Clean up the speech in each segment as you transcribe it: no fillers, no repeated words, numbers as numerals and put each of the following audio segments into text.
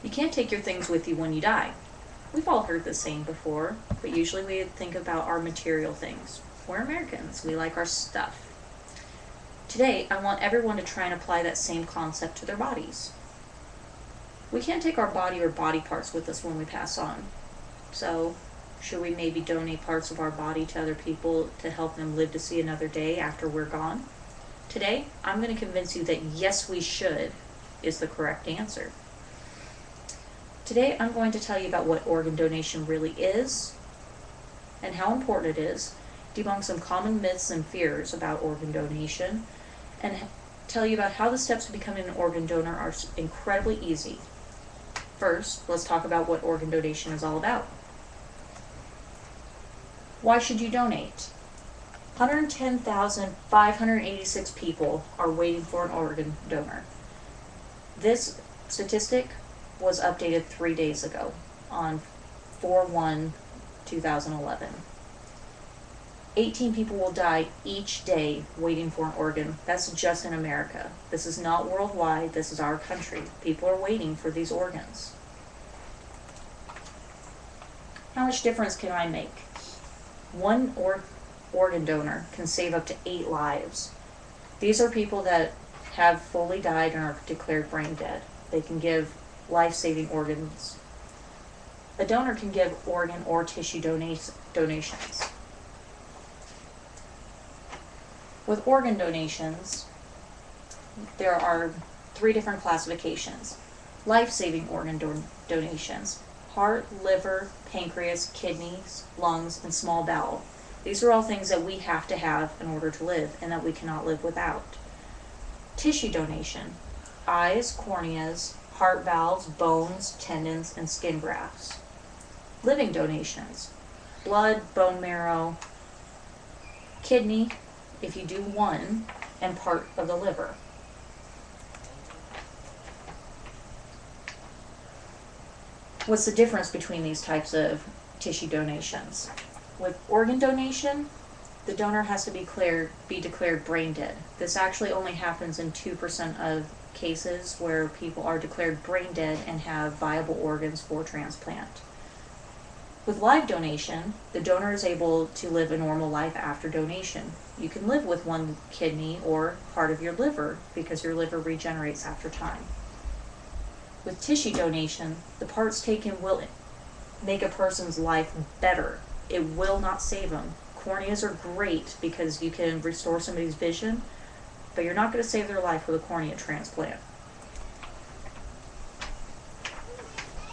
You can't take your things with you when you die. We've all heard this saying before, but usually we think about our material things. We're Americans. We like our stuff. Today, I want everyone to try and apply that same concept to their bodies. We can't take our body or body parts with us when we pass on. So, should we maybe donate parts of our body to other people to help them live to see another day after we're gone? Today, I'm going to convince you that yes, we should is the correct answer. Today, I'm going to tell you about what organ donation really is and how important it is, debunk some common myths and fears about organ donation, and tell you about how the steps to becoming an organ donor are incredibly easy. First, let's talk about what organ donation is all about. Why should you donate? 110,586 people are waiting for an organ donor. This statistic was updated 3 days ago on 4/1/2011. 18 people will die each day waiting for an organ. That's just in America. This is not worldwide. This is our country. People are waiting for these organs. How much difference can I make? One organ donor can save up to 8 lives. These are people that have fully died and are declared brain dead. They can give life-saving organs. A donor can give organ or tissue donations. With organ donations, there are 3 different classifications. Life-saving organ donations: heart, liver, pancreas, kidneys, lungs, and small bowel. These are all things that we have to have in order to live and that we cannot live without. Tissue donation: eyes, corneas, heart valves, bones, tendons, and skin grafts. Living donations: blood, bone marrow, kidney, if you do one, and part of the liver. What's the difference between these types of tissue donations? With organ donation, the donor has to be declared brain dead. This actually only happens in 2% of cases where people are declared brain dead and have viable organs for transplant. With live donation, the donor is able to live a normal life after donation. You can live with one kidney or part of your liver because your liver regenerates after time. With tissue donation, the parts taken will make a person's life better. It will not save them. Corneas are great because you can restore somebody's vision, but you're not going to save their life with a cornea transplant.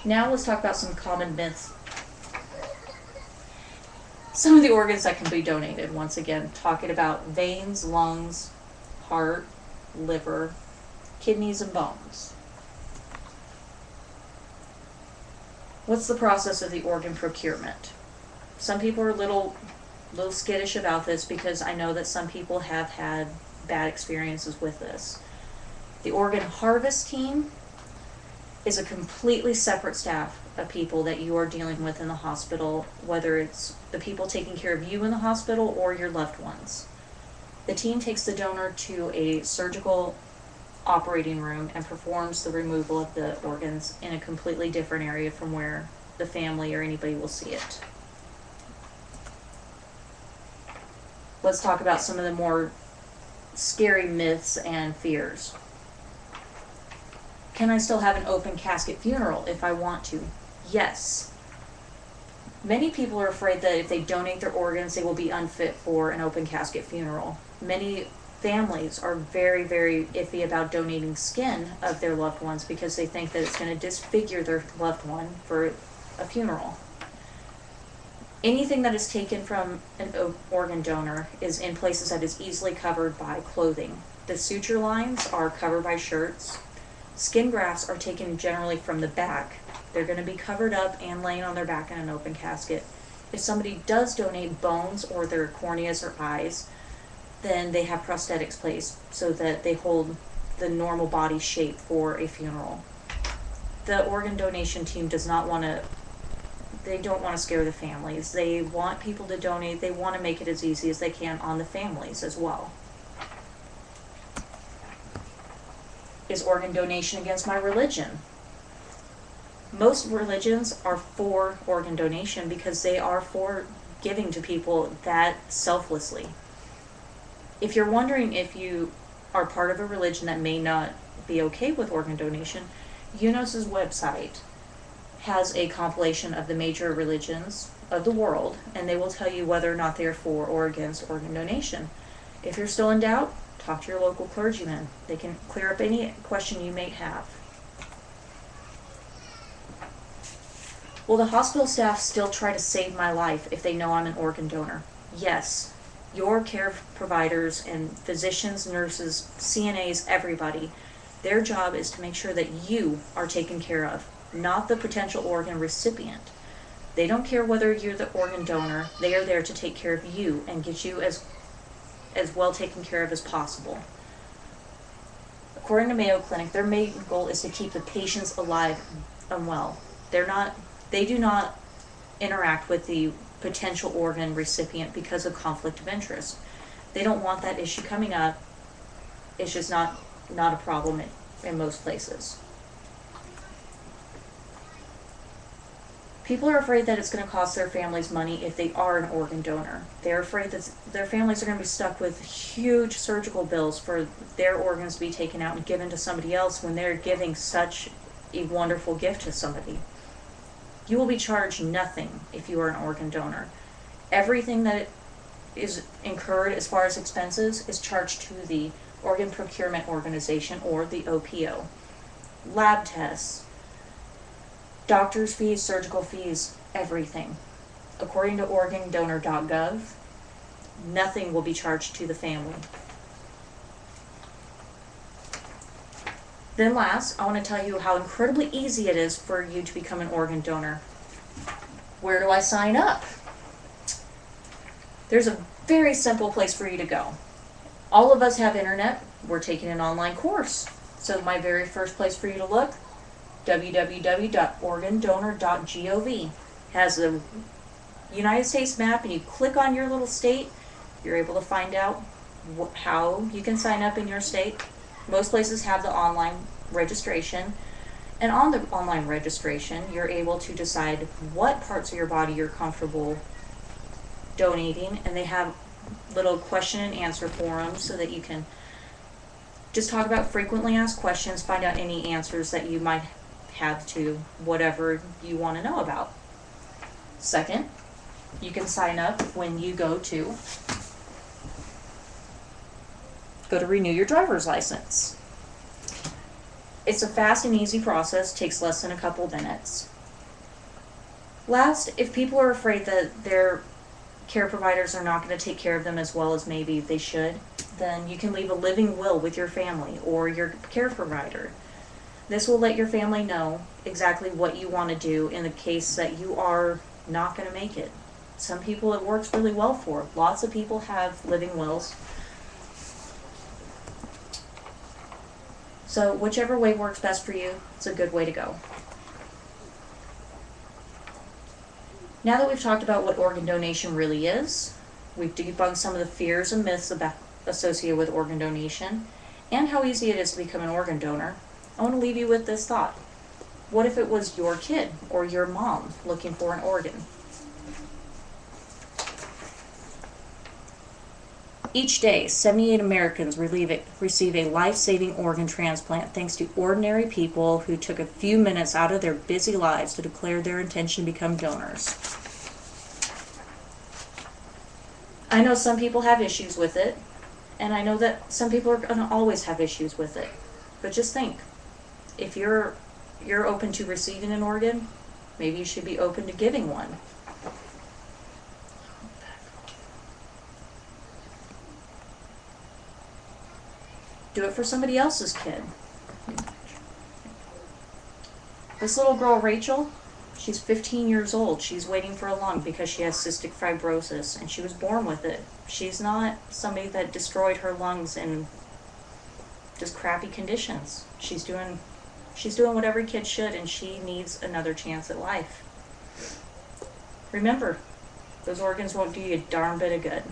Now let's talk about some common myths. Some of the organs that can be donated, once again, talking about veins, lungs, heart, liver, kidneys, and bones. What's the process of the organ procurement? Some people are a little skittish about this because I know that some people have had bad experiences with this. The organ harvest team is a completely separate staff of people that you are dealing with in the hospital, whether it's the people taking care of you in the hospital or your loved ones. The team takes the donor to a surgical operating room and performs the removal of the organs in a completely different area from where the family or anybody will see it. Let's talk about some of the more scary myths and fears. Can I still have an open casket funeral if I want to? Yes. Many people are afraid that if they donate their organs, they will be unfit for an open casket funeral. Many families are very, very iffy about donating skin of their loved ones because they think that it's going to disfigure their loved one for a funeral. Anything that is taken from an organ donor is in places that is easily covered by clothing. The suture lines are covered by shirts. Skin grafts are taken generally from the back. They're going to be covered up and laying on their back in an open casket. If somebody does donate bones or their corneas or eyes, then they have prosthetics placed so that they hold the normal body shape for a funeral. The organ donation team does not want to, they don't want to scare the families. They want people to donate. They want to make it as easy as they can on the families as well. Is organ donation against my religion? Most religions are for organ donation because they are for giving to people that selflessly. If you're wondering if you are part of a religion that may not be okay with organ donation, UNOS's website has a compilation of the major religions of the world, and they will tell you whether or not they are for or against organ donation. If you're still in doubt, talk to your local clergyman. They can clear up any question you may have. Will the hospital staff still try to save my life if they know I'm an organ donor? Yes. Your care providers and physicians, nurses, CNAs, everybody, their job is to make sure that you are taken care of, not the potential organ recipient. They don't care whether you're the organ donor. They are there to take care of you and get you as well taken care of as possible. According to Mayo Clinic, their main goal is to keep the patients alive and well. They do not interact with the potential organ recipient because of conflict of interest. They don't want that issue coming up. It's just not a problem in most places. People are afraid that it's going to cost their families money if they are an organ donor. They're afraid that their families are going to be stuck with huge surgical bills for their organs to be taken out and given to somebody else when they're giving such a wonderful gift to somebody. You will be charged nothing if you are an organ donor. Everything that is incurred as far as expenses is charged to the Organ Procurement Organization, or the OPO. Lab tests, doctor's fees, surgical fees, everything. According to organdonor.gov, nothing will be charged to the family. Then last, I want to tell you how incredibly easy it is for you to become an organ donor. Where do I sign up? There's a very simple place for you to go. All of us have internet. We're taking an online course. So my very first place for you to look, www.organdonor.gov, has a United States map, and you click on your little state, you're able to find out how you can sign up in your state. Most places have the online registration, and on the online registration, you're able to decide what parts of your body you're comfortable donating, and they have little question and answer forums so that you can just talk about frequently asked questions, find out any answers that you might have to whatever you want to know about. Second, you can sign up when you go to renew your driver's license. It's a fast and easy process, takes less than a couple minutes. Last, if people are afraid that their care providers are not going to take care of them as well as maybe they should, then you can leave a living will with your family or your care provider. This will let your family know exactly what you want to do in the case that you are not going to make it. Some people it works really well for. Lots of people have living wills. So whichever way works best for you, it's a good way to go. Now that we've talked about what organ donation really is, we've debunked some of the fears and myths associated with organ donation, and how easy it is to become an organ donor, I want to leave you with this thought. What if it was your kid or your mom looking for an organ? Each day, 78 Americans receive a life-saving organ transplant thanks to ordinary people who took a few minutes out of their busy lives to declare their intention to become donors. I know some people have issues with it, and I know that some people are going to always have issues with it. But just think, if you're open to receiving an organ, maybe you should be open to giving one. Do it for somebody else's kid. This little girl, Rachel, she's 15 years old. She's waiting for a lung because she has cystic fibrosis, and she was born with it. She's not somebody that destroyed her lungs in just crappy conditions. She's doing what every kid should, and she needs another chance at life. Remember, those organs won't do you a darn bit of good.